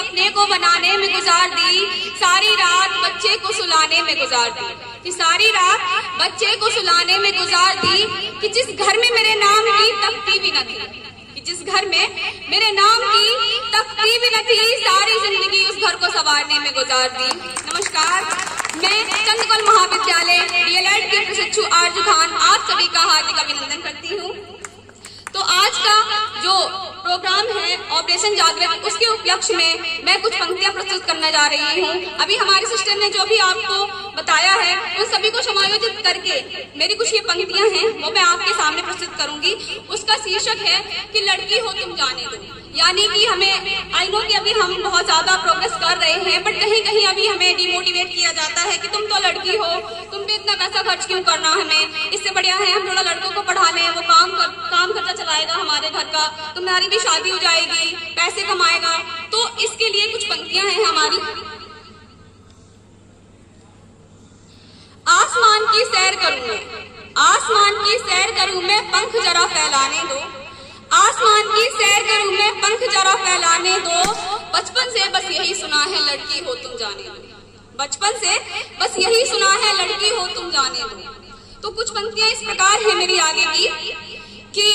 सपने को बनाने में गुजार दी, सारी रात बच्चे को सुलाने में गुजार दी। कि सारी रात बच्चे को सुलाने में गुजार दी, कि जिस घर में मेरे नाम की तख्ती भी न थी, कि जिस घर में मेरे नाम की तख्ती भी न थी, सारी जिंदगी उस घर को संवारने में गुजार दी। नमस्कार, मैं चंद्रकौल महाविद्यालय डीएलएड के प्रशिक्षु आरजू खान आप सभी का हार्दिक अभिनंदन करती हूँ। तो आज का जो प्रोग्राम है ऑपरेशन जागृत, उसके उपलक्ष्य में मैं कुछ पंक्तियां प्रस्तुत करने जा रही हूँ। अभी हमारी सिस्टर ने जो भी आपको बताया है उन सभी को समायोजित करके मेरी कुछ ये पंक्तियां हैं वो मैं आपके सामने प्रस्तुत करूंगी। उसका शीर्षक है कि लड़की हो तुम जाने दो। यानी कि हमें आई नो कि अभी हम बहुत ज्यादा प्रोग्रेस कर रहे हैं, बट कहीं कहीं अभी हमें डिमोटिवेट किया जाता है कि तुम तो लड़की हो, तुम पे इतना पैसा खर्च क्यों करना, हमें इससे बढ़िया है हम थोड़ा लड़कों को पढ़ा लें, वो काम खर्चा चलाएगा हमारे घर का, तुम्हारी भी शादी हो जाएगी, पैसे कमाएगा। तो इसके लिए कुछ पंक्तियां हैं हमारी। आसमान की सैर करूं मैं, आसमान की सैर करूं मैं, पंख जरा फैलाने दो। आसमान की सैर करूं मैं, पंख जरा फैलाने दो। बचपन से बस यही सुना है लड़की हो तुम जाने दो। बचपन से बस यही सुना है लड़की हो तुम जाने दो। तो कुछ पंक्तियां इस प्रकार है मेरी आगे की कि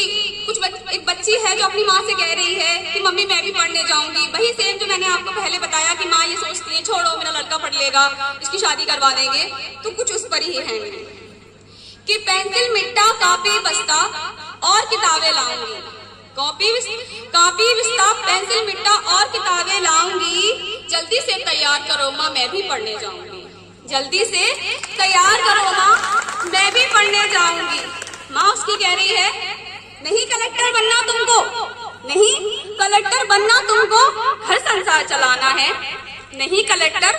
एक बच्ची है जो अपनी माँ से कह रही है कि मम्मी मैं भी पढ़ने जाऊंगी। वही सेम जो मैंने आपको पहले बताया कि माँ ये सोचती है छोड़ो मेरा लड़का पढ़ लेगा, इसकी शादी करवा देंगे। तो कुछ उस पर ही है मेरी कि पेंसिल मिट्टा कापी बस्ता और किताबें लाऊंगी। कॉपी विस्ता पेंसिल मिट्टा और किताबें लाऊंगी। जल्दी से तैयार करो माँ मैं भी पढ़ने जाऊंगी। जल्दी से तैयार करो माँ मैं भी पढ़ने जाऊंगी। माँ उसकी कह रही है नहीं कलेक्टर बनना तुमको, नहीं कलेक्टर बनना तुमको, घर संसार चलाना है। नहीं कलेक्टर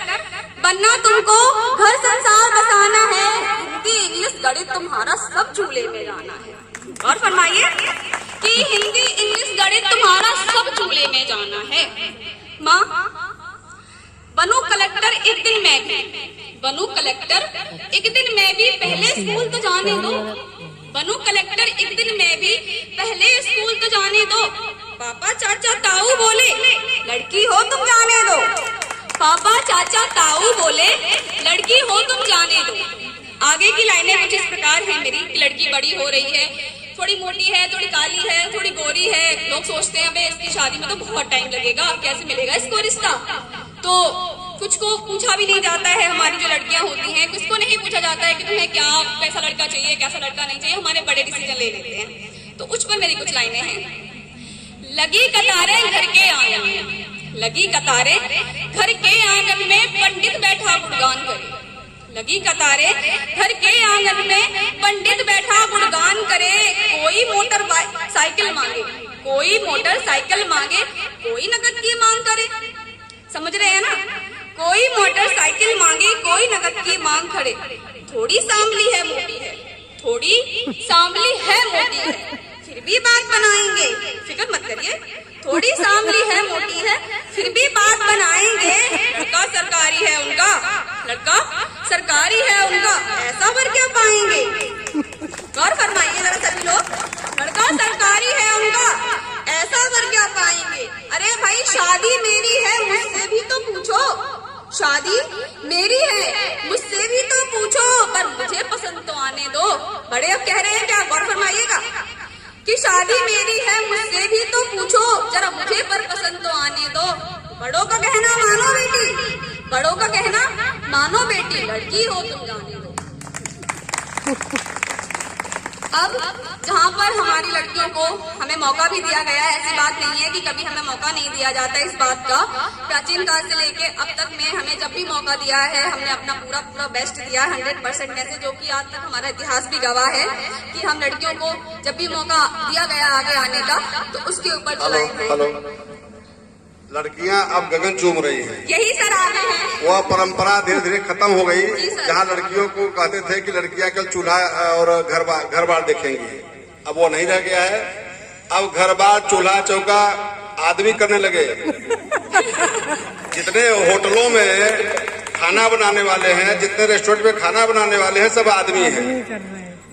बनना तुमको, घर संसार बसाना है। हिंदी इंग्लिश गणित तुम्हारा सब चूल्हे में जाना है। और फरमाइए कि हिंदी इंग्लिश गणित तुम्हारा सब चूल्हे में जाना है। माँ बनू कलेक्टर एक दिन मैं भी, बनू कलेक्टर एक दिन मैं भी, पहले स्कूल तो जाने दो। बनू कलेक्टर एक दिन मैं भी, पहले स्कूल तो जाने दो। पापा चाचा ताऊ बोले लड़की हो तुम जाने दो। पापा चाचा ताऊ बोले लड़की हो तुम जाने दो। आगे की लाइनें कुछ इस प्रकार है मेरी कि लड़की बड़ी हो रही है, थोड़ी मोटी है, थोड़ी काली है, थोड़ी गोरी है। लोग सोचते हैं अबे इसकी शादी में तो बहुत टाइम लगेगा, कैसे मिलेगा इसको रिश्ता। तो कुछ को पूछा भी नहीं जाता है। हमारी जो लड़कियां होती हैं किसको नहीं पूछा जाता है कि तुम्हें क्या कैसा लड़का चाहिए, कैसा लड़का नहीं चाहिए। हमारे बड़े डिसीजन ले लेते हैं। तो उस पर मेरी कुछ लाइनें हैं। लगी कतारें घर के आंगन में, लगी कतारें घर के आंगन में, पंडित बैठा गुणगान करे। लगी कतारें घर के आंगन में, पंडित बैठा गुणगान करे। कोई मोटर साइकिल मांगे, कोई मोटर साइकिल मांगे, कोई नकद की मांग करे। समझ रहे हैं ना? कोई मोटर साइकिल मांगे, कोई नकद की मांग करे। थोड़ी सांवली है मोटी है, थोड़ी सांवली है मोटी है, फिर भी बात बनाएंगे, फिक्र मत करिए। थोड़ी सांवली है मोटी है, फिर भी बात बनाएंगे। लड़का सरकारी है उनका, लड़का सरकारी है उनका, ऐसा वर क्या पाएंगे। गौर फरमाइए जरा सभी लोग, लड़का सरकारी है उनका, ऐसा वर क्या पाएंगे। अरे भाई शादी मेरी है मुझसे भी तो पूछो, शादी मेरी है मुझसे भी तो पूछो, पर मुझे पसंद तो आने दो। बड़े अब कह रहे हैं क्या, गौर फरमाइएगा कि शादी मेरी है मुझसे भी तो पूछो, जरा मुझे पर पसंद तो आने दो। बड़ों का कहना मानो बेटी, बड़ों का कहना मानो बेटी, लड़की हो तुम जाने दो। अब जहाँ पर हमारी लड़कियों को हमें मौका भी दिया गया है, ऐसी बात नहीं है कि कभी हमें मौका नहीं दिया जाता। इस बात का प्राचीन काल से लेके अब तक में हमें जब भी मौका दिया है हमने अपना पूरा बेस्ट दिया 100% में से, जो कि आज तक हमारा इतिहास भी गवाह है कि हम लड़कियों को जब भी मौका दिया गया आगे आने का तो उसके ऊपर चलाएंगे। लड़कियां अब गगन चूम रही हैं। यही सर आ रहे हैं। वह परंपरा धीरे धीरे खत्म हो गई जहां लड़कियों को कहते थे कि लड़कियां कल चूल्हा और घर बार देखेंगी। अब वो नहीं रह गया है। अब घर बार चूल्हा चौका आदमी करने लगे। जितने होटलों में खाना बनाने वाले हैं, जितने रेस्टोरेंट में खाना बनाने वाले हैं, सब आदमी हैं।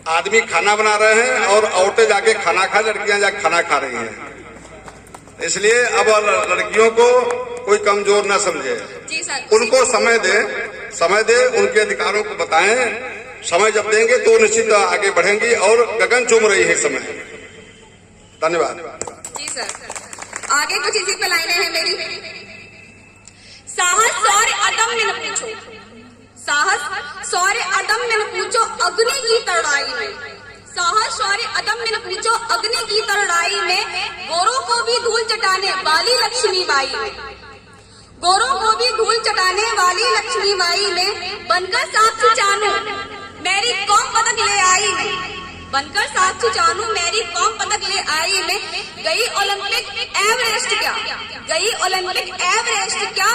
आदमी खाना बना रहे हैं और औरतें जाके खाना खा, लड़कियां जाके खाना खा रही हैं। इसलिए अब लड़कियों को कोई कमजोर ना समझे। जी सर। उनको समय दे, उनके अधिकारों को बताएं। समय जब देंगे तो निश्चित आगे बढ़ेंगी और गगन चूम रही है समय। धन्यवाद। जी सर, आगे कुछ इसी पे लाइनें हैं मेरी। साहस शौर्य अदम्य न पूछो, साहस शौर्य अदम्य न पूछो अग्नि की तड़ाई में, साहस शौर्य अदम्य न पूछो अग्नि की तड़ाई में, गोरों को भी धूल चटाने वाली लक्ष्मीबाई में, गोरों को भी धूल चटाने वाली लक्ष्मीबाई में, बनकर साक्षी जानू मेरी कौम पदक ले आई में, बनकर साक्षी जानू मेरी कौम पदक ले आई में, गई ओलंपिक एवरेस्ट क्या, गई ओलंपिक एवरेस्ट क्या,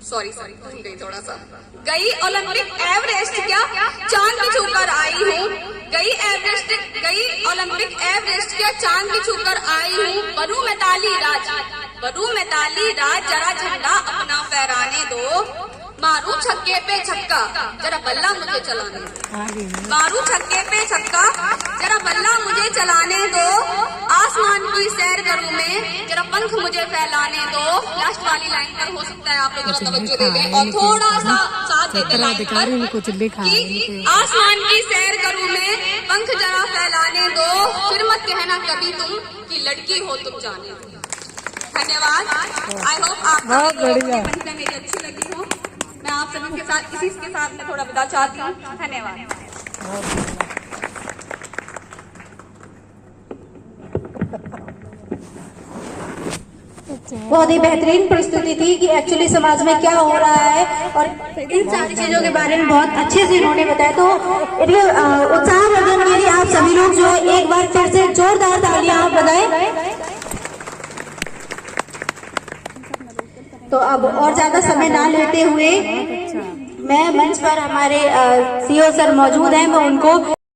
सॉरी भूल गई थोड़ा सा, गई ओलंपिक एवरेस्ट क्या, चांद भी छूकर आई हूँ, गई ओलंपिक एवरेस्ट क्या, चांद भी छूकर आई हूँ, बनूं मैं ताली राज, बनूं मैं ताली राज, जरा झंडा अपना फहराने दो, मारू छक्के पे छक्का जरा बल्ला मुझे चलाने दो, मारू छक्के पे छक्का जरा बल्ला मुझे चलाने दो, आसमान की सैर करूं मैं जरा पंख मुझे फैलाने दो। लास्ट वाली लाइन पर हो सकता है आप लोग जरा तवज्जो दे दें और थोड़ा सा साथ दे दें लाइन पर कि आसमान की सैर करूं मैं पंख जरा फैलाने दो, फिर मत कहना कभी तुम कि लड़की हो तुम जाने दो। धन्यवाद। आई होप आपको मेरी अच्छी लगी हो। मैं आप सभी के साथ इसी के साथ मैं थोड़ा विदा चाहती हूँ। धन्यवाद। बहुत ही बेहतरीन प्रस्तुति थी कि एक्चुअली समाज में क्या हो रहा है और इन सारी चीजों के बारे में बहुत अच्छे से इन्होंने बताया। तो उत्साहवर्धन के लिए आप सभी लोग जो है एक बार फिर से जोरदार तालियां आप बजाएं। तो अब और ज्यादा समय ना लेते हुए मैं मंच पर हमारे सीईओ सर मौजूद हैं, मैं उनको